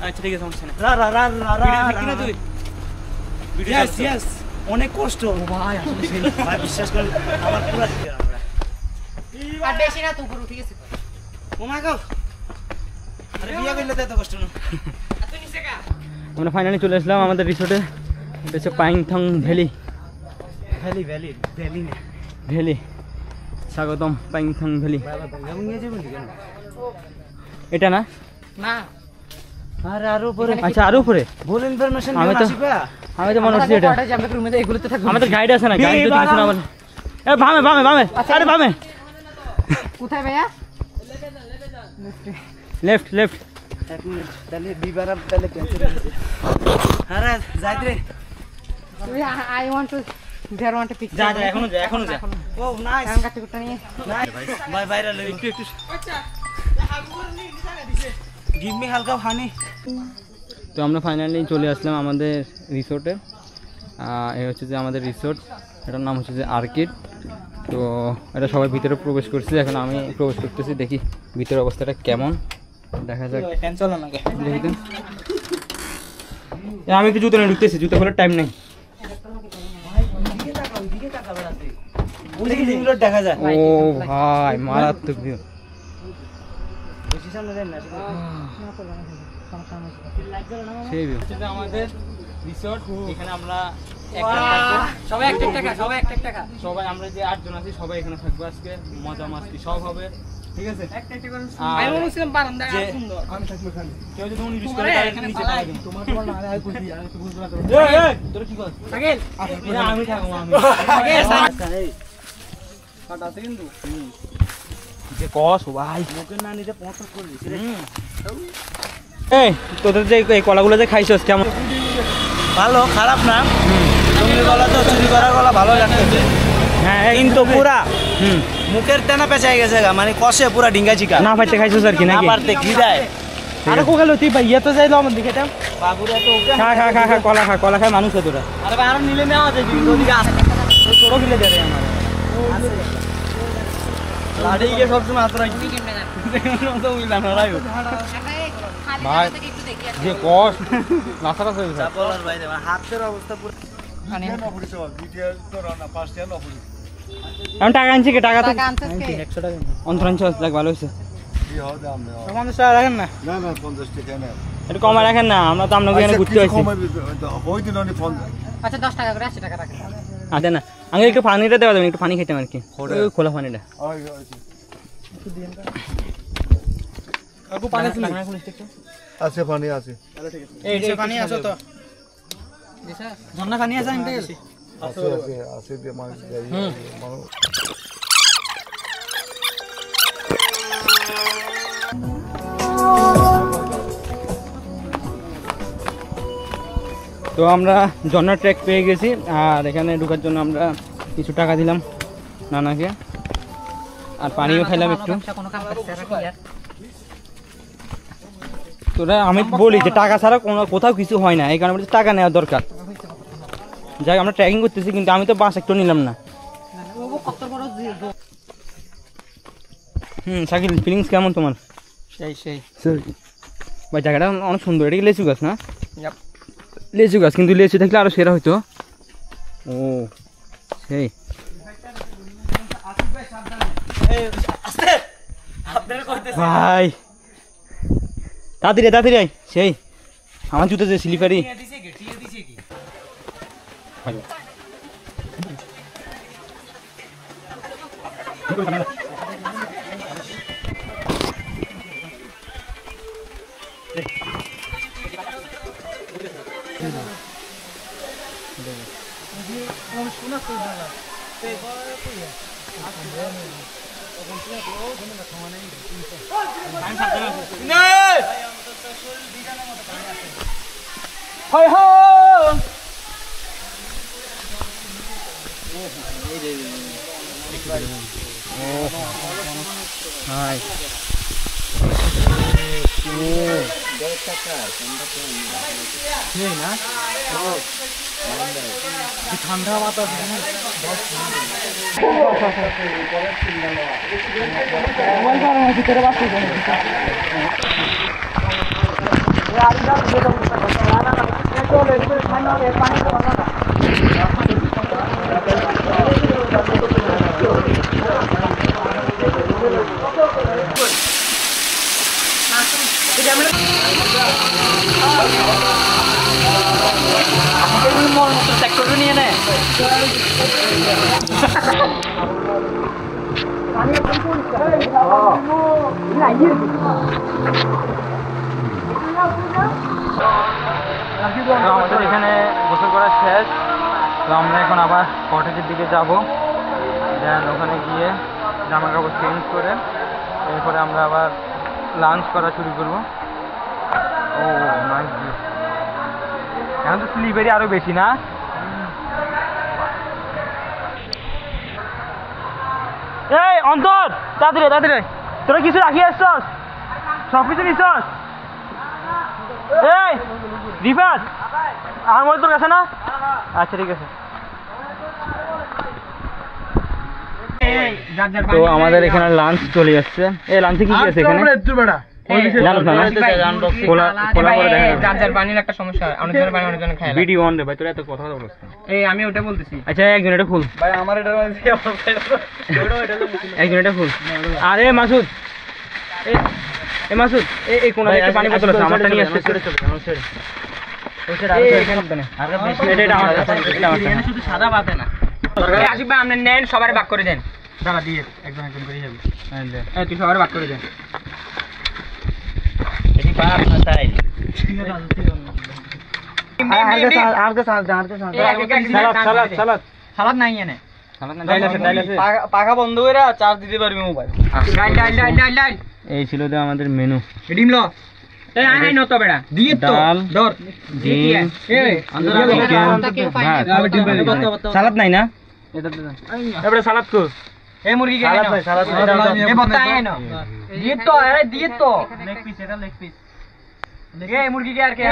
আচ্ছা ঠিক আছে সমস্যা নেই। অনেক কষ্ট ভাই আসলে সেই ভাই বিশ্বাস করেন আমার পুরো আর বেশি না তো পুরো ঠিক আছে ও মা গো আরে বিয়া করলে তো এত কষ্ট না তুই নিচে কা আমরা ফাইনালি চলে আসলাম আমাদের রিসোর্টে। এটা হচ্ছে পাইংথং ভ্যালি ভ্যালি স্বাগতম পাইংথং ভ্যালি। এটা না না আরে আরো উপরে আচ্ছা আরো উপরে ভুল ইনফরমেশন আমি তো মনে হচ্ছে এটা আমাদের গাইড আছে না গাইড যদি কিছু না বলে এ বামে আরে বামে কোথায় ভাইয়া লেফট এক মিনিট তাহলে বিবারাম তাহলে ক্যান্সেল হয়েছে আরে যাই রে I want to there want to pick যা এখনো যা ও নাইস কাম কাটতে করতে নিয়ে ভাই ভাইরাল একটু আচ্ছা গিভ মি হালকা পানি। তো আমরা ফাইনালি চলে আসলাম আমাদের রিসোর্টে। এই হচ্ছে যে আমাদের রিসোর্ট, এটার নাম হচ্ছে যে আর্কিড। তো এটা সবাই ভিতরে প্রবেশ করছে, এখন আমি প্রবেশ করতেছি, দেখি ভিতরের অবস্থাটা কেমন, দেখা যাক। আমি একটু জুতো নিয়ে ঢুকতেছি, জুতো খোলার টাইম নেই। দেখা যায় ও ভাই মারাত্মক ভিউ। সেই ভিউ আমাদের রিসোর্ট, এখানে আমরা সবাই এক টাকা সবাই আমরা যে 8 জন আছি সবাই এখানে থাকবো। আজকে মজা মাস্তি সব হবে, ঠিক আছে? আমি বলছিলাম বারান্দা আর সুন্দর আমি থাকবো এখানে। কেউ যদি উনি রিস্ক করে তাহলে এখানে নিচে থাকবেন। তোমার না আমি বুঝি আমি তো বুঝতে পারবো। এই তোর কি কর সাগেল আমি থাকবো আমি সাগেল কাটা আছে কিন্তু যে কস ভাই মুখের না নিতে 50 করে দিছি রে। এই তোদের যে এই কলাগুলো যে খাইছস কেমন? ভালো, খারাপ না। তুমি গলা তো চুরি করার গলা ভালো লাগতেছে। হ্যাঁ কিন্তু পুরা মুখের তেনা পেঁচাই গেছে গা, মানে কষে পুরা ডিঙ্গা চিকা না পাইতে খাইছস আর কি না নাকি? পারতে কি দেয়। আরে কো গেল তুই ভাই ইয়া তো যাইলো আমার দিকে এটা বাগুরা তো ওকে খা কলা খা মানুষ তোরা। আরে ভাই আর নিলে নেওয়া যায় কিন্তু ওদিকে আছে তোরও গিলে দে রে আমার লাড়ি গিয়ে সবসময় হাত রাখি তো মিলা না রাইও ভাই যে কস নাসারা হয়ে গেছে। চাপলার ভাই দেবা হাতের অবস্থা পুরো খানি আমি টাকা আনছি কি? টাকা তো টাকা আনছিস কে 100 টাকা অন্তরাঞ্চল দেখ ভালো হইছে। আমাদের স্যার রাখেন না না 50 টাকা না একটু কমায় রাখেন না, আমরা তো আপনাকে এখানে ঘুরতে আসছি। ওই দিন অনেক 50 আচ্ছা 10 টাকা করে 80 টাকা রাখেন আচ্ছা না আগে একটু পানিটা দেওয়া যাবে, একটু পানি খেতাম আর কি, ওই খোলা পানিটা। কাকু পানি ছিল আছে পানি আছে। এই পানি আছে তো ঝর্ণা পানি আছে আনতে গেছি আছে দিয়ে মানুষ যাই মানুষ। তো আমরা ঝর্ণা ট্র্যাক পেয়ে গেছি, আর এখানে ঢোকার জন্য আমরা কিছু টাকা দিলাম নানাকে, আর পানিও খাইলাম একটু। কোনো কাম করতে আর কি আর তোরা আমি বলি যে টাকা ছাড়া কোনো কোথাও কিছু হয় না, এই কারণে বলছি টাকা নেওয়া দরকার। যাই আমরা ট্রেকিং করতেছি, কিন্তু আমি তো বাস একটু নিলাম না। কত বড় শাকিল ফিলিংস কেমন তোমার? সেই ভাই জায়গাটা অনেক সুন্দর। এটা কি লেচু গাছ না? লেচু গাছ, কিন্তু লেচু থাকলে আরো সেরা হইতো। ও সেই ভাই তাড়াতাড়ি আয়। সেই আমার জুতো যে স্লিপারি। ঠান্ডা বাতাস সেক্টরটা নিয়ে নেয় আমাদের এখানে গোসল করা শেষ। তো আমরা এখন আবার কটেজের দিকে যাব, দেন ওখানে গিয়ে জামা কাপড় চেঞ্জ করে এরপরে আমরা আবার লাঞ্চ করা শুরু করবো। ও নাইস ভিউ। এখন তো স্লিপারি আরো বেশি না? এই অন্তর তাড়াতাড়ি তাড়াতাড়ি, তোরা কিছু রাখি আসছস? সব কিছু নিছস? এই রিফাত আমার মধ্যে তোর কাছে না? আচ্ছা ঠিক আছে। তো আমাদের এখানে লাঞ্চ চলে যাচ্ছে। এই লাঞ্চে কি কি আছে এখানে? ভিডিও অন রে ভাই, তোরা এত কথা বলছিস। এই আমি ওটা বলতেছি। আচ্ছা একজন এটা খুল ভাই, আমার এটা একজন এটা খুল। আরে মাসুদ, এই মাসুদ এই কোন একটা পানি বোতল আছে, আমারটা নিয়ে আসতে চলে চলে আমার ছেড়ে ওই ছেড়ে আর এখানে দেন। এটা আমার কাছে, এটা আমার কাছে শুধু সাদা বাতে না। আসিফ ভাই আপনি নেন, সবার ভাগ করে দেন। দাঁড়া দিয়ে একজন একজন করে যাবি। হ্যাঁ দে, এই তুই সবার ভাগ করে দেন। এটি পাপ না তাই সালাদ নাই এনে, পাখা বন্ধ করে চার্জ দিতে পারবি মোবাইল। এই ছিল তো আমাদের মেনু। ডিম লো এই আই নো তো বেড়া দিয়ে তো ধর ডিম এই সালাদ নাই না? এটা দে এবারে সালাদ কো। এই মুরগি কে সালাদ নাই, সালাদ এই বত্তা আই নো দিয়ে তো, আরে দিয়ে তো লেগ পিস, এটা লেগ পিস। এই মুরগি কে আর কে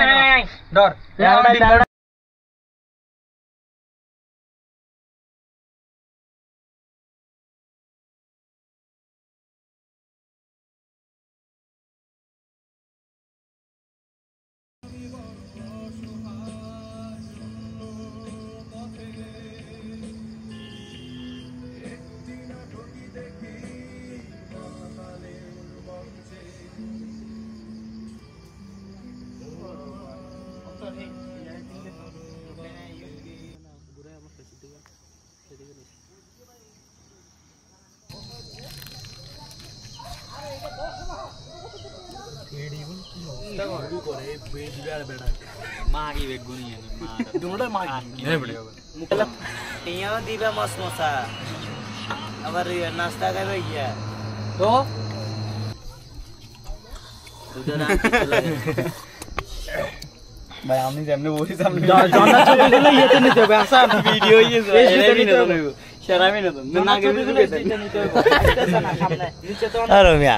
ধর দিবে মশমশা, আবার নাস্তা খাবে গিয়া তো ভাই আমি যেমনি বলি সামনে জন্না ছবি গুলো ইয়েতে নিতে হবে। আসা ভিডিও ইয়েছে এটা নিতে হবে, সেরামি না তো না গেলে নিতে হবে। আচ্ছা না সামনে নিচে তো আর মিয়া